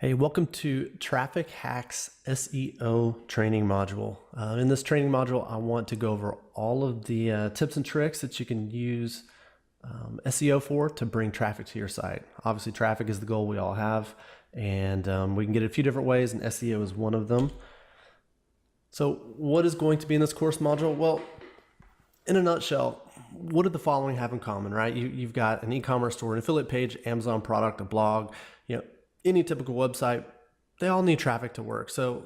Hey, welcome to Traffic Hacks SEO training module. In this training module, I want to go over all of the tips and tricks that you can use SEO for to bring traffic to your site. Obviously, traffic is the goal we all have, and we can get it a few different ways, and SEO is one of them. So what is going to be in this course module? Well, in a nutshell, what do the following have in common, right? You've got an e-commerce store, an affiliate page, Amazon product, a blog, any typical website, they all need traffic to work. So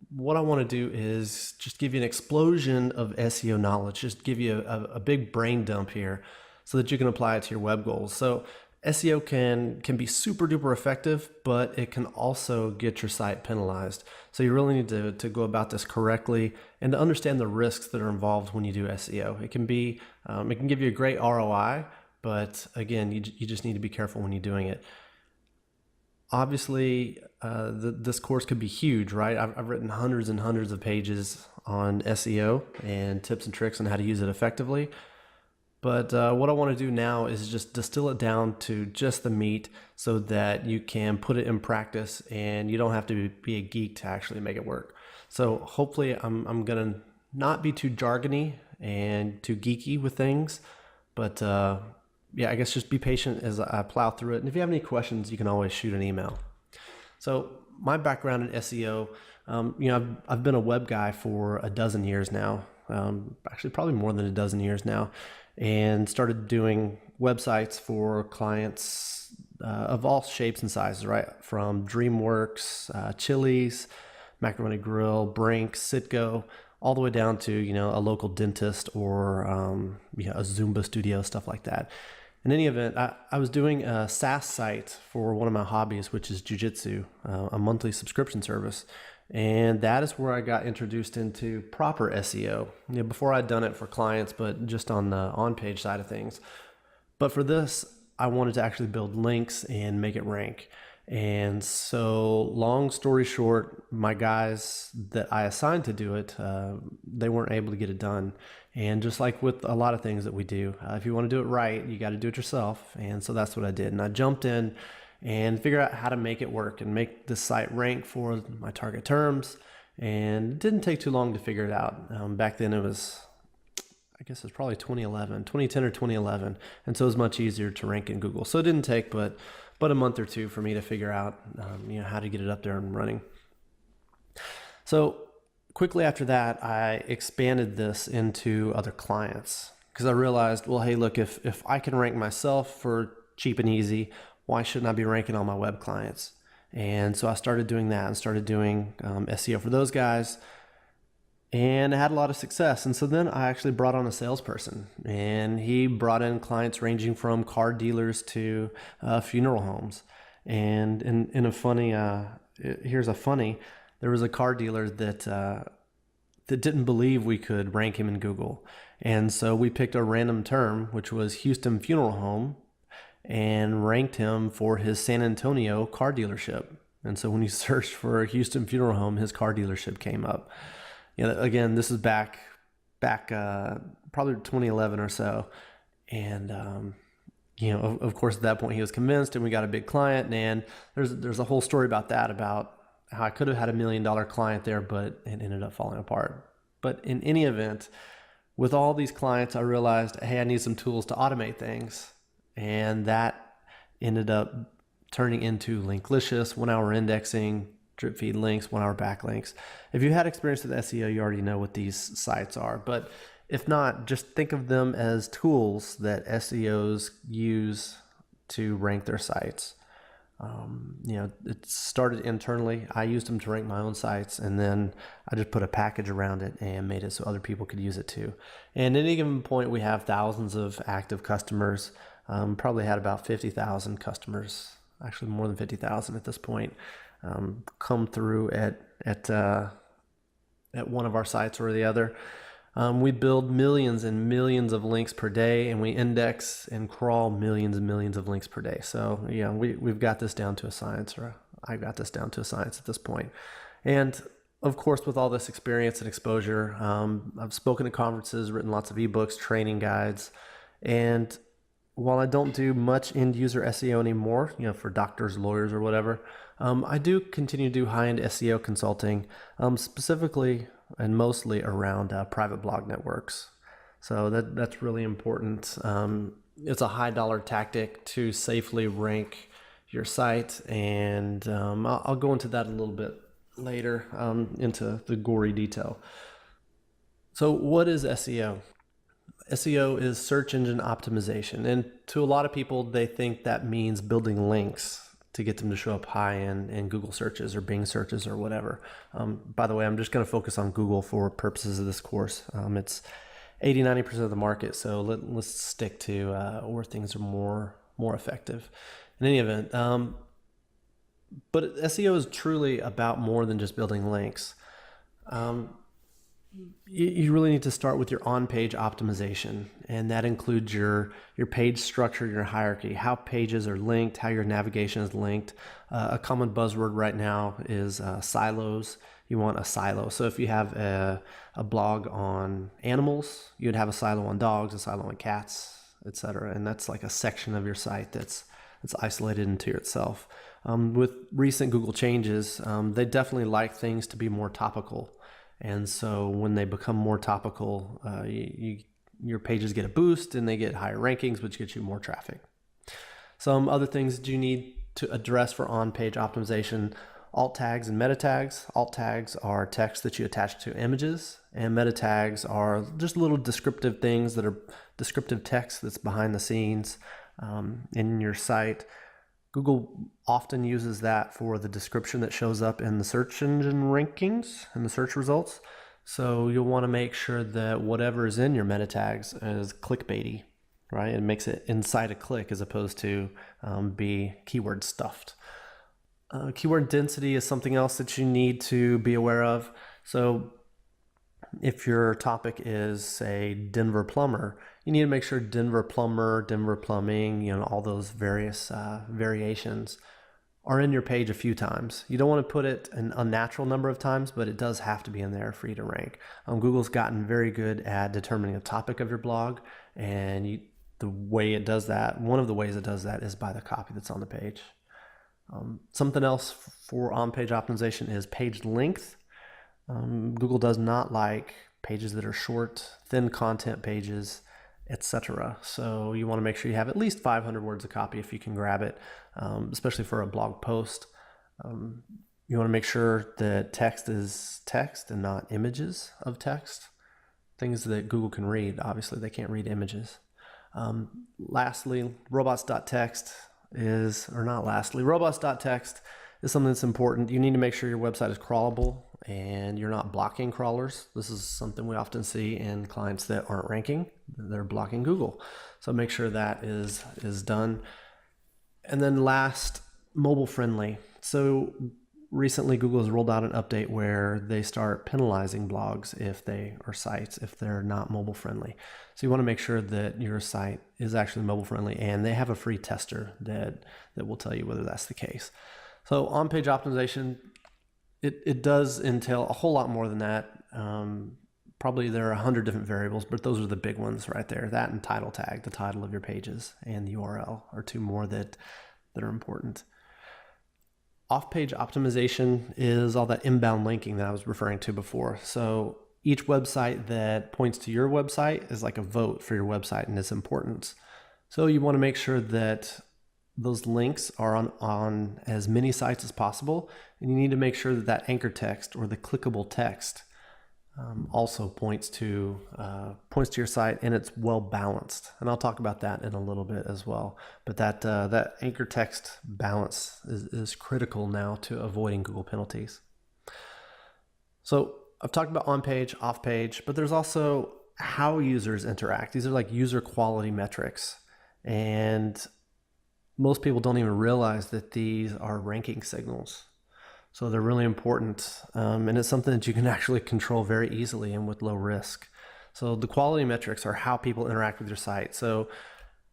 what I want to do is just give you an explosion of SEO knowledge, just give you a big brain dump here so that you can apply it to your web goals. So SEO can be super duper effective, but it can also get your site penalized. So you really need to go about this correctly and to understand the risks that are involved when you do SEO. It can give you a great ROI, but again, you just need to be careful when you're doing it. Obviously, this course could be huge, right? I've written hundreds and hundreds of pages on SEO and tips and tricks on how to use it effectively. But what I want to do now is just distill it down to just the meat so that you can put it in practice and you don't have to be a geek to actually make it work. So hopefully I'm going to not be too jargony and too geeky with things, but yeah, I guess just be patient as I plow through it. And if you have any questions, you can always shoot an email. So my background in SEO, I've been a web guy for a dozen years now, actually probably more than a dozen years now, and started doing websites for clients of all shapes and sizes, right? From DreamWorks, Chili's, Macaroni Grill, Brinks, Citgo, all the way down to, a local dentist or a Zumba studio, stuff like that. In any event, I was doing a SaaS site for one of my hobbies, which is jiu-jitsu, a monthly subscription service. And that is where I got introduced into proper SEO. Before I'd done it for clients, but just on the on-page side of things. But for this, I wanted to actually build links and make it rank. And so long story short, my guys that I assigned to do it, they weren't able to get it done. And just like with a lot of things that we do, if you want to do it right, you got to do it yourself. And so that's what I did. And I jumped in and figured out how to make it work and make the site rank for my target terms. And it didn't take too long to figure it out. Back then it was, I guess it was probably 2010 or 2011. And so it was much easier to rank in Google. So it didn't take but a month or two for me to figure out, how to get it up there and running. So quickly after that, I expanded this into other clients because I realized, well, hey, look, if I can rank myself for cheap and easy, why shouldn't I be ranking all my web clients? And so I started doing that and started doing SEO for those guys. And I had a lot of success. And so then I actually brought on a salesperson, and he brought in clients ranging from car dealers to funeral homes. And in a funny, here's a funny, there was a car dealer that didn't believe we could rank him in Google. And so we picked a random term, which was Houston Funeral Home, and ranked him for his San Antonio car dealership. And so when you searched for Houston Funeral Home, his car dealership came up. Again, this is back probably 2011 or so. And, of course, at that point he was convinced and we got a big client. And there's a whole story about that, about how I could have had $1 million client there, but it ended up falling apart. But in any event, with all these clients, I realized, hey, I need some tools to automate things. And that ended up turning into Linklicious, 1 hour indexing, drip feed links, 1 hour backlinks. If you had experience with SEO, you already know what these sites are. But if not, just think of them as tools that SEOs use to rank their sites. It started internally. I used them to rank my own sites, and then I just put a package around it and made it so other people could use it too. And at any given point, we have thousands of active customers. Probably had about 50,000 customers, actually more than 50,000 at this point. Come through at one of our sites or the other. We build millions and millions of links per day, and we index and crawl millions and millions of links per day. So we've got this down to a science, or I got this down to a science at this point. And of course, with all this experience and exposure, I've spoken at conferences, written lots of ebooks, training guides, and while I don't do much end user SEO anymore, for doctors, lawyers, or whatever, I do continue to do high-end SEO consulting, specifically and mostly around private blog networks. So that's really important. It's a high dollar tactic to safely rank your site, and I'll go into that a little bit later, into the gory detail. So what is SEO? SEO is search engine optimization. And to a lot of people, they think that means building links to get them to show up high in Google searches or Bing searches or whatever. By the way, I'm just going to focus on Google for purposes of this course. It's 80-90% of the market, so let's stick to where things are more effective. In any event, but SEO is truly about more than just building links. You really need to start with your on-page optimization, and that includes your page structure, your hierarchy, how pages are linked, how your navigation is linked. A common buzzword right now is silos. You want a silo. So if you have a blog on animals, you'd have a silo on dogs, a silo on cats, etc. And that's like a section of your site that's isolated into itself. With recent Google changes, they definitely like things to be more topical. And so when they become more topical, your pages get a boost and they get higher rankings, which gets you more traffic. Some other things that you need to address for on-page optimization: alt tags and meta tags. Alt tags are text that you attach to images, and meta tags are just little descriptive things that are descriptive text that's behind the scenes in your site. Google often uses that for the description that shows up in the search engine rankings and the search results. So you'll want to make sure that whatever is in your meta tags is clickbaity, right? It makes it inside a click as opposed to be keyword stuffed. Keyword density is something else that you need to be aware of. So if your topic is, say, Denver plumber, you need to make sure Denver plumber, Denver plumbing, all those various variations are in your page a few times. You don't want to put it an unnatural number of times, but it does have to be in there for you to rank. Google's gotten very good at determining the topic of your blog, and the way it does that, one of the ways it does that is by the copy that's on the page. Something else for on-page optimization is page length. Google does not like pages that are short, thin content pages, etc. So you want to make sure you have at least 500 words of copy if you can grab it, especially for a blog post. You want to make sure that text is text and not images of text, things that Google can read. Obviously, they can't read images. Lastly, robots.txt is something that's important. You need to make sure your website is crawlable and you're not blocking crawlers. This is something we often see in clients that aren't ranking. They're blocking Google. So make sure that is done. And then last, mobile friendly. So recently Google has rolled out an update where they start penalizing blogs or sites if they're not mobile friendly. So you want to make sure that your site is actually mobile friendly, and they have a free tester that will tell you whether that's the case. So on-page optimization, it does entail a whole lot more than that. Probably there are 100 different variables, but those are the big ones right there. That and title tag, the title of your pages, and the URL are two more that are important. Off-page optimization is all that inbound linking that I was referring to before. So each website that points to your website is like a vote for your website and its importance. So you want to make sure that those links are on as many sites as possible, and you need to make sure that anchor text or the clickable text also points to your site, and it's well balanced. And I'll talk about that in a little bit as well. But that anchor text balance is critical now to avoiding Google penalties. So I've talked about on-page, off-page, but there's also how users interact. These are like user quality metrics, and most people don't even realize that these are ranking signals. So they're really important, and it's something that you can actually control very easily and with low risk. So the quality metrics are how people interact with your site. So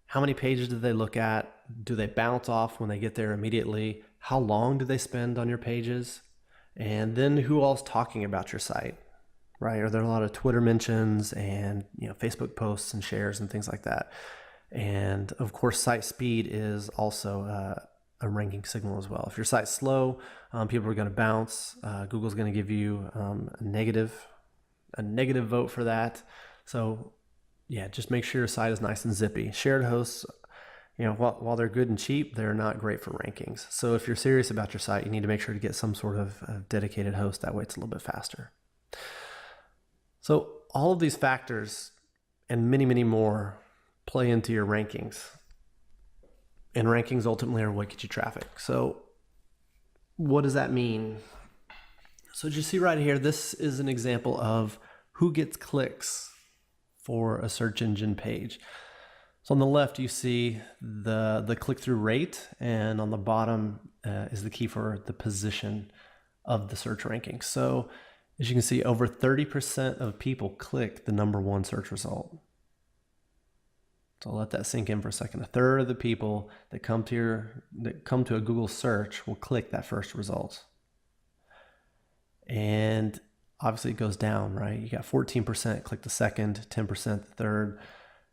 how many pages do they look at? Do they bounce off when they get there immediately? How long do they spend on your pages? And then who else talking about your site, right? Are there a lot of Twitter mentions and Facebook posts and shares and things like that? And of course, site speed is also a ranking signal as well. If your site's slow, people are going to bounce. Google's going to give you a negative vote for that. So yeah, just make sure your site is nice and zippy. Shared hosts, while they're good and cheap, they're not great for rankings. So if you're serious about your site, you need to make sure to get some sort of dedicated host. That way it's a little bit faster. So all of these factors and many, many more play into your rankings. And rankings ultimately are what get you traffic. So what does that mean? So as you see right here, this is an example of who gets clicks for a search engine page. So on the left, you see the click-through rate, and on the bottom is the key for the position of the search ranking. So as you can see, over 30% of people click the #1 search result. So I'll let that sink in for a second. A third of the people that come to a Google search will click that first result. And obviously it goes down, right? You got 14% click the second, 10% the third.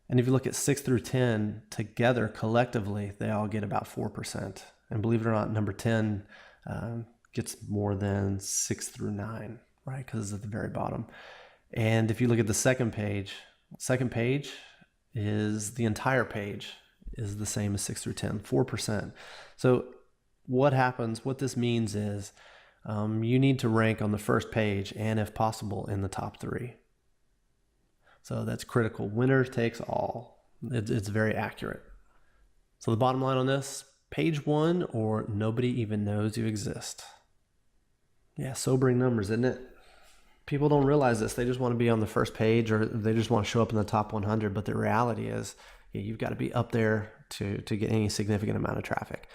And if you look at 6 through 10 together collectively, they all get about 4%. And believe it or not, number 10 gets more than 6 through 9, right? Because it's at the very bottom. And if you look at the second page is the entire page is the same as 6 through 10, 4%. So what happens, what this means is you need to rank on the first page and if possible in the top 3. So that's critical. Winner takes all. It's very accurate. So the bottom line on this, page 1 or nobody even knows you exist. Yeah, sobering numbers, isn't it? People don't realize this. They just want to be on the first page or they just want to show up in the top 100. But the reality is you've got to be up there to get any significant amount of traffic.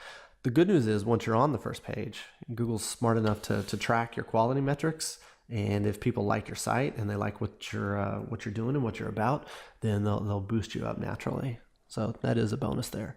The good news is once you're on the first page, Google's smart enough to track your quality metrics. And if people like your site and they like what you're doing and what you're about, then they'll boost you up naturally. So that is a bonus there.